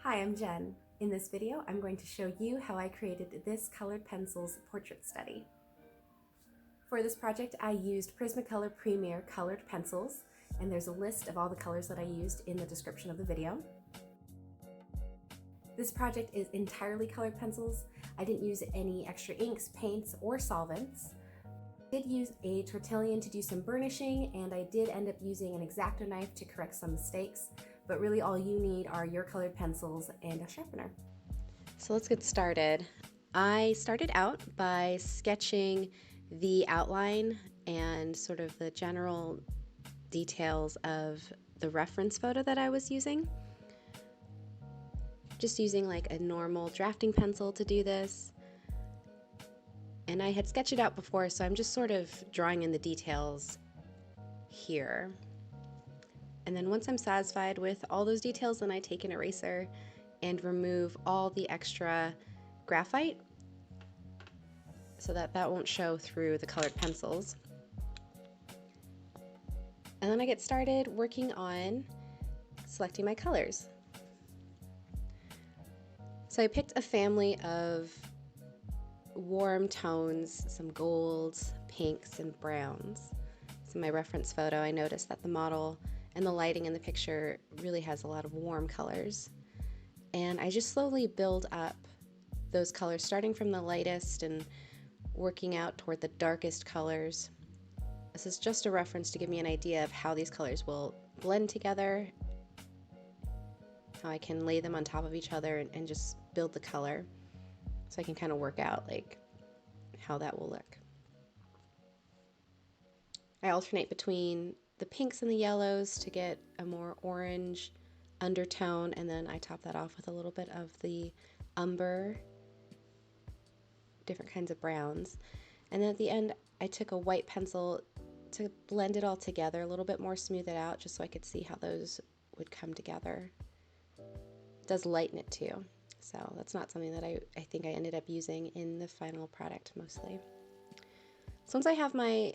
Hi, I'm Jen. In this video, I'm going to show you how I created this colored pencils portrait study. For this project, I used Prismacolor Premier colored pencils, and there's a list of all the colors that I used in the description of the video. This project is entirely colored pencils. I didn't use any extra inks, paints, or solvents. I did use a tortillon to do some burnishing, and I did end up using an X-Acto knife to correct some mistakes, but really all you need are your colored pencils and a sharpener. So let's get started. I started out by sketching the outline and sort of the general details of the reference photo that I was using. Just using like a normal drafting pencil to do this. And I had sketched it out before, so I'm just sort of drawing in the details here. And then once I'm satisfied with all those details, then I take an eraser and remove all the extra graphite so that won't show through the colored pencils. And then I get started working on selecting my colors. So I picked a family of warm tones, some golds, pinks, and browns. So in my reference photo, I noticed that the model and the lighting in the picture really has a lot of warm colors. And I just slowly build up those colors, starting from the lightest and working out toward the darkest colors. This is just a reference to give me an idea of how these colors will blend together, how I can lay them on top of each other and just build the color, so I can kind of work out like how that will look. I alternate between the pinks and the yellows to get a more orange undertone, and then I top that off with a little bit of the umber, different kinds of browns. And then at the end, I took a white pencil to blend it all together, a little bit more, smooth it out, just so I could see how those would come together. It does lighten it too, so that's not something that I think I ended up using in the final product mostly. So once I have my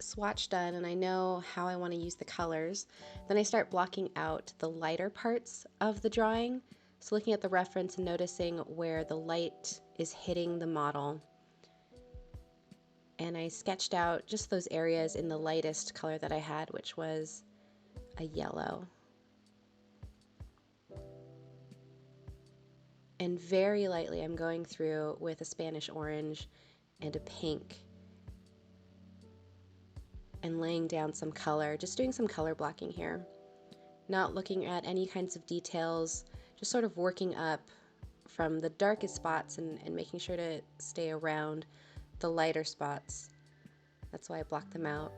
swatch done and I know how I want to use the colors, then I start blocking out the lighter parts of the drawing. So looking at the reference and noticing where the light is hitting the model. And I sketched out just those areas in the lightest color that I had, which was a yellow. And very lightly I'm going through with a Spanish orange and a pink and laying down some color, just doing some color blocking here. Not looking at any kinds of details, just sort of working up from the darkest spots and making sure to stay around the lighter spots. That's why I block them out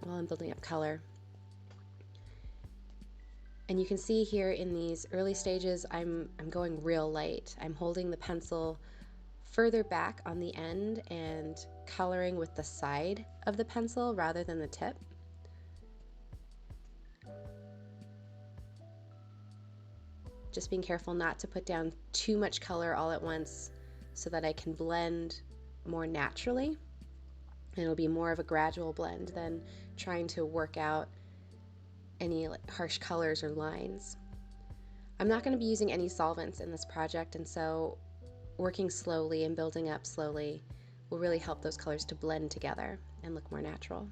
while I'm building up color. And you can see here in these early stages, I'm going real light. I'm holding the pencil further back on the end and coloring with the side of the pencil rather than the tip. Just being careful not to put down too much color all at once so that I can blend more naturally. And it'll be more of a gradual blend than trying to work out any harsh colors or lines. I'm not going to be using any solvents in this project, and so working slowly and building up slowly will really help those colors to blend together and look more natural.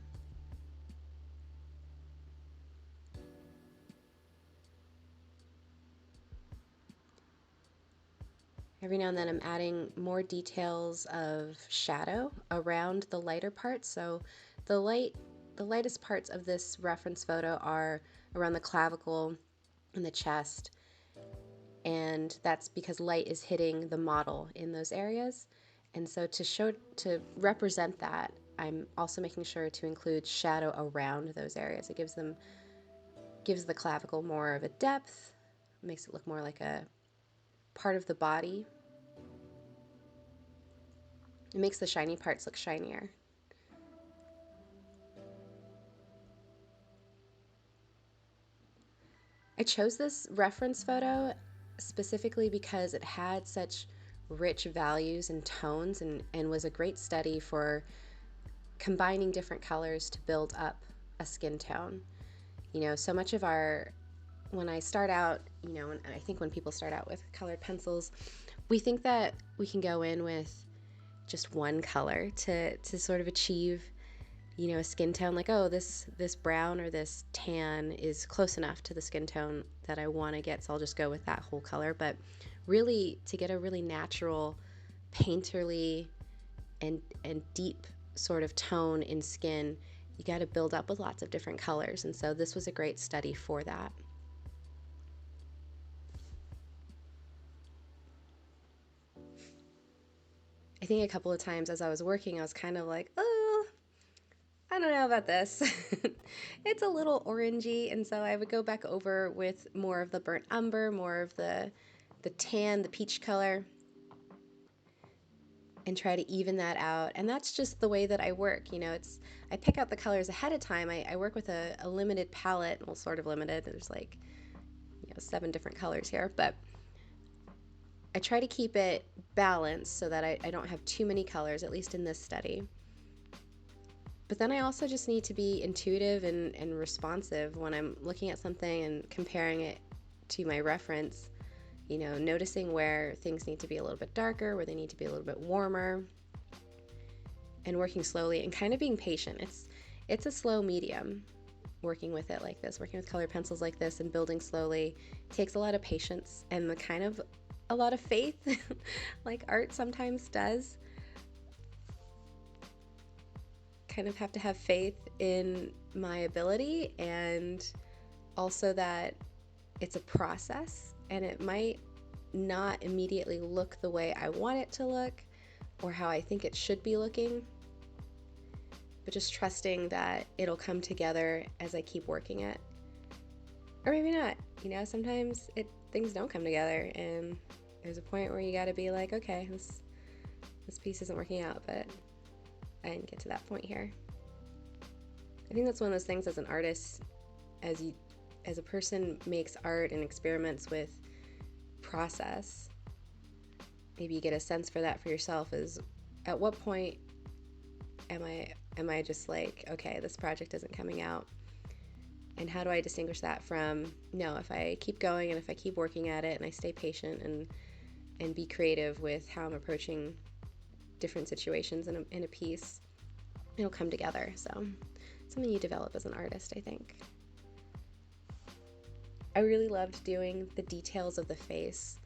Every now and then I'm adding more details of shadow around the lighter parts. So the lightest parts of this reference photo are around the clavicle and the chest, and that's because light is hitting the model in those areas. And so to represent that, I'm also making sure to include shadow around those areas. It gives the clavicle more of a depth, makes it look more like a part of the body. It makes the shiny parts look shinier. I chose this reference photo specifically because it had such rich values and tones and was a great study for combining different colors to build up a skin tone. You know, so much of our when I start out, you know, and I think when people start out with colored pencils, we think that we can go in with just one color to sort of achieve, you know, a skin tone, like, oh, this brown or this tan is close enough to the skin tone that I want to get, so I'll just go with that whole color. But really, to get a really natural, painterly and deep sort of tone in skin, you got to build up with lots of different colors, and so this was a great study for that. I think a couple of times as I was working, I was kind of like, oh, I don't know about this. It's a little orangey, and so I would go back over with more of the burnt umber, more of the tan, the peach color, and try to even that out. And that's just the way that I work. You know, I pick out the colors ahead of time. I work with a limited palette, well, sort of limited. There's like, you know, 7 different colors here, but I try to keep it balanced so that I don't have too many colors, at least in this study. But then I also just need to be intuitive and responsive when I'm looking at something and comparing it to my reference, you know, noticing where things need to be a little bit darker, where they need to be a little bit warmer, and working slowly and kind of being patient. It's a slow medium working with it like this, working with colored pencils like this and building slowly. It takes a lot of patience and the kind of a lot of faith like art sometimes does. Kind of have to have faith in my ability, and also that it's a process and it might not immediately look the way I want it to look or how I think it should be looking, but just trusting that it'll come together as I keep working it. Or maybe not, you know, sometimes things don't come together and there's a point where you gotta be like, okay, this piece isn't working out, but I didn't get to that point here. I think that's one of those things as an artist, as a person makes art and experiments with process, maybe you get a sense for that for yourself, is at what point am I just like, okay, this project isn't coming out? And how do I distinguish that from, no, if I keep going and if I keep working at it and I stay patient and be creative with how I'm approaching different situations in a piece, it'll come together. So something you develop as an artist, I think. I really loved doing the details of the face,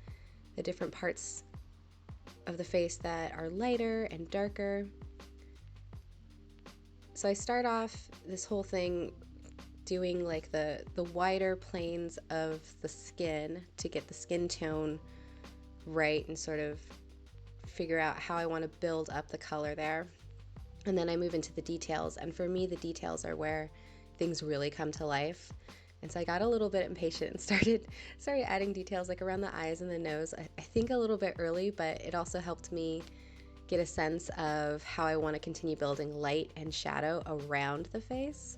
the different parts of the face that are lighter and darker. So I start off this whole thing doing like the wider planes of the skin to get the skin tone right and sort of figure out how I want to build up the color there. And then I move into the details, and for me the details are where things really come to life. And so I got a little bit impatient and started adding details like around the eyes and the nose, I think a little bit early, but it also helped me get a sense of how I want to continue building light and shadow around the face.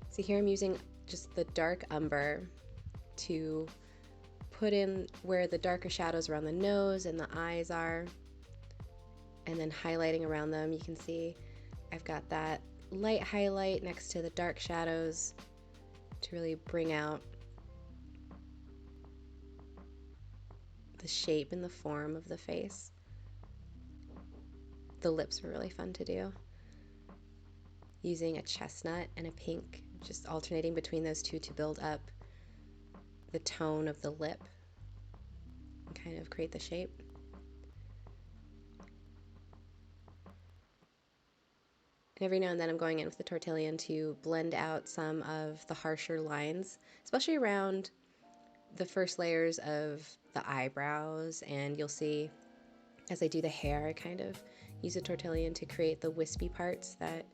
So here I'm using just the dark umber to put in where the darker shadows around the nose and the eyes are, and then highlighting around them. You can see I've got that light highlight next to the dark shadows to really bring out the shape and the form of the face. The lips were really fun to do. Using a chestnut and a pink, just alternating between those two to build up the tone of the lip and kind of create the shape. And every now and then I'm going in with the tortillon to blend out some of the harsher lines, especially around the first layers of the eyebrows. And you'll see as I do the hair, I kind of use a tortillon to create the wispy parts that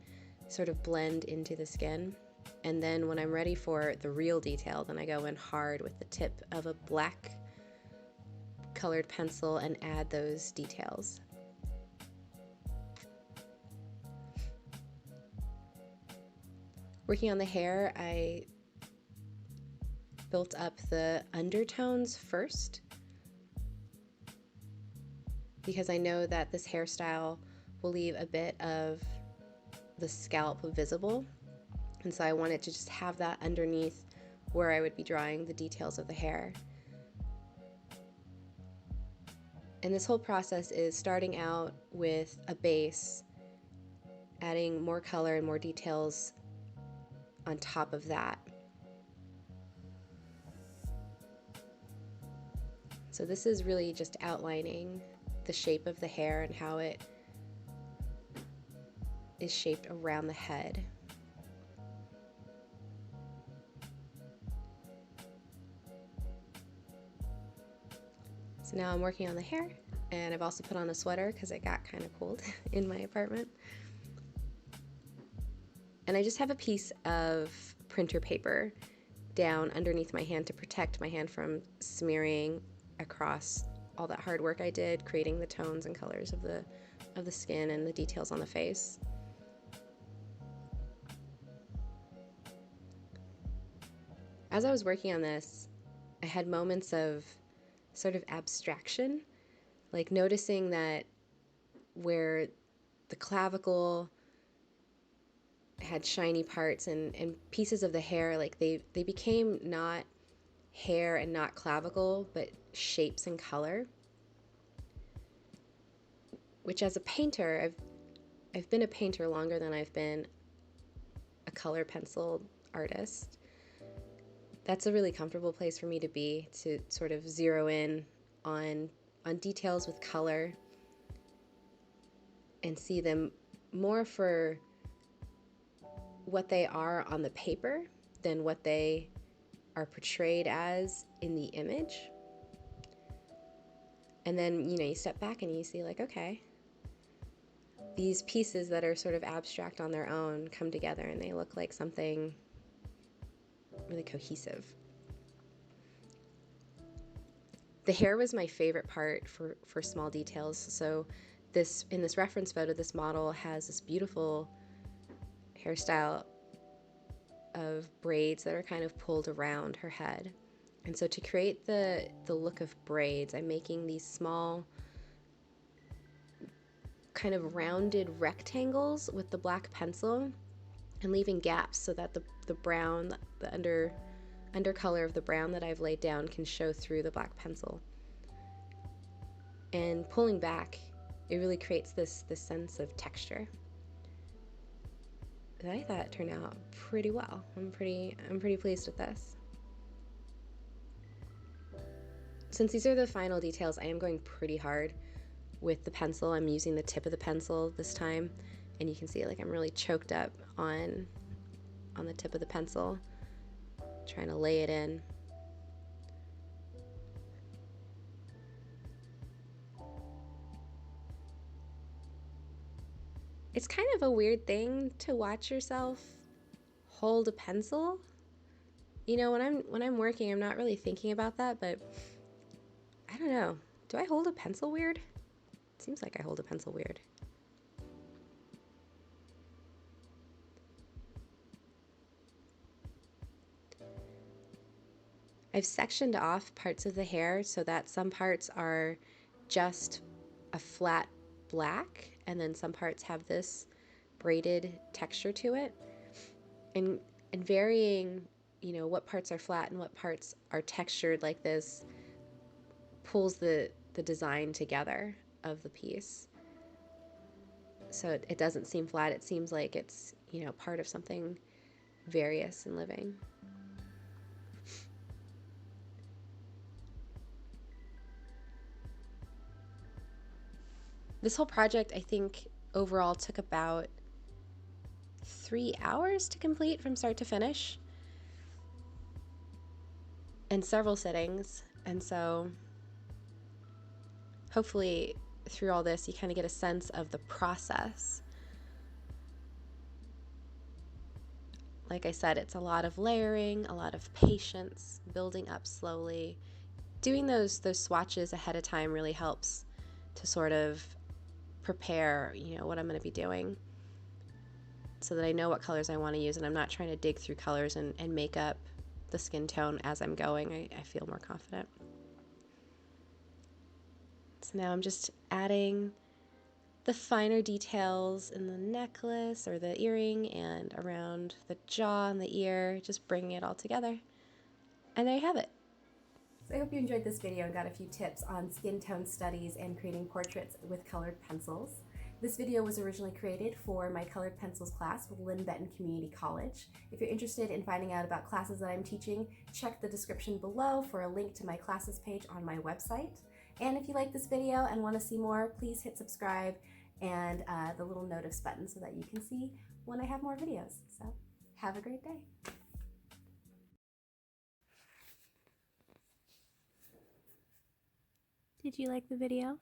sort of blend into the skin. And then when I'm ready for the real detail, then I go in hard with the tip of a black colored pencil and add those details. Working on the hair, I built up the undertones first because I know that this hairstyle will leave a bit of the scalp visible. And so I wanted to just have that underneath where I would be drawing the details of the hair. And this whole process is starting out with a base, adding more color and more details on top of that. So this is really just outlining the shape of the hair and how it is shaped around the head. So now I'm working on the hair, and I've also put on a sweater because it got kind of cold in my apartment. And I just have a piece of printer paper down underneath my hand to protect my hand from smearing across all that hard work I did creating the tones and colors of the skin and the details on the face. As I was working on this, I had moments of sort of abstraction, like noticing that where the clavicle had shiny parts and pieces of the hair, like they became not hair and not clavicle, but shapes and color. Which, as a painter, I've been a painter longer than I've been a color pencil artist. That's a really comfortable place for me to be, to sort of zero in on details with color and see them more for what they are on the paper than what they are portrayed as in the image. And then, you step back and you see, like, okay, these pieces that are sort of abstract on their own come together and they look like something really cohesive. The hair was my favorite part for small details. So in this reference photo, this model has this beautiful hairstyle of braids that are kind of pulled around her head. And so to create the look of braids, I'm making these small kind of rounded rectangles with the black pencil and leaving gaps so that the brown, the undercolor of the brown that I've laid down can show through the black pencil. And pulling back, it really creates this sense of texture that I thought turned out pretty well. I'm pretty pleased with this. Since these are the final details, I am going pretty hard with the pencil. I'm using the tip of the pencil this time, and you can see, like, I'm really choked up on the tip of the pencil, trying to lay it in. It's kind of a weird thing to watch yourself hold a pencil. When I'm working, I'm not really thinking about that, but I don't know. Do I hold a pencil weird? It seems like I hold a pencil weird. I've sectioned off parts of the hair so that some parts are just a flat black, and then some parts have this braided texture to it. And varying, what parts are flat and what parts are textured like this pulls the design together of the piece. So it doesn't seem flat, it seems like it's, part of something various and living. This whole project, I think, overall took about 3 hours to complete from start to finish, and several sittings. And so hopefully through all this you kind of get a sense of the process. Like I said, it's a lot of layering, a lot of patience, building up slowly. Doing those swatches ahead of time really helps to sort of prepare, what I'm going to be doing, so that I know what colors I want to use and I'm not trying to dig through colors and make up the skin tone as I'm going. I feel more confident. So now I'm just adding the finer details in the necklace or the earring and around the jaw and the ear, just bringing it all together. And there you have it. So I hope you enjoyed this video and got a few tips on skin tone studies and creating portraits with colored pencils. This video was originally created for my colored pencils class with Lynn Benton Community College. If you're interested in finding out about classes that I'm teaching, check the description below for a link to my classes page on my website. And if you like this video and want to see more, please hit subscribe and the little notice button so that you can see when I have more videos. So have a great day. Did you like the video?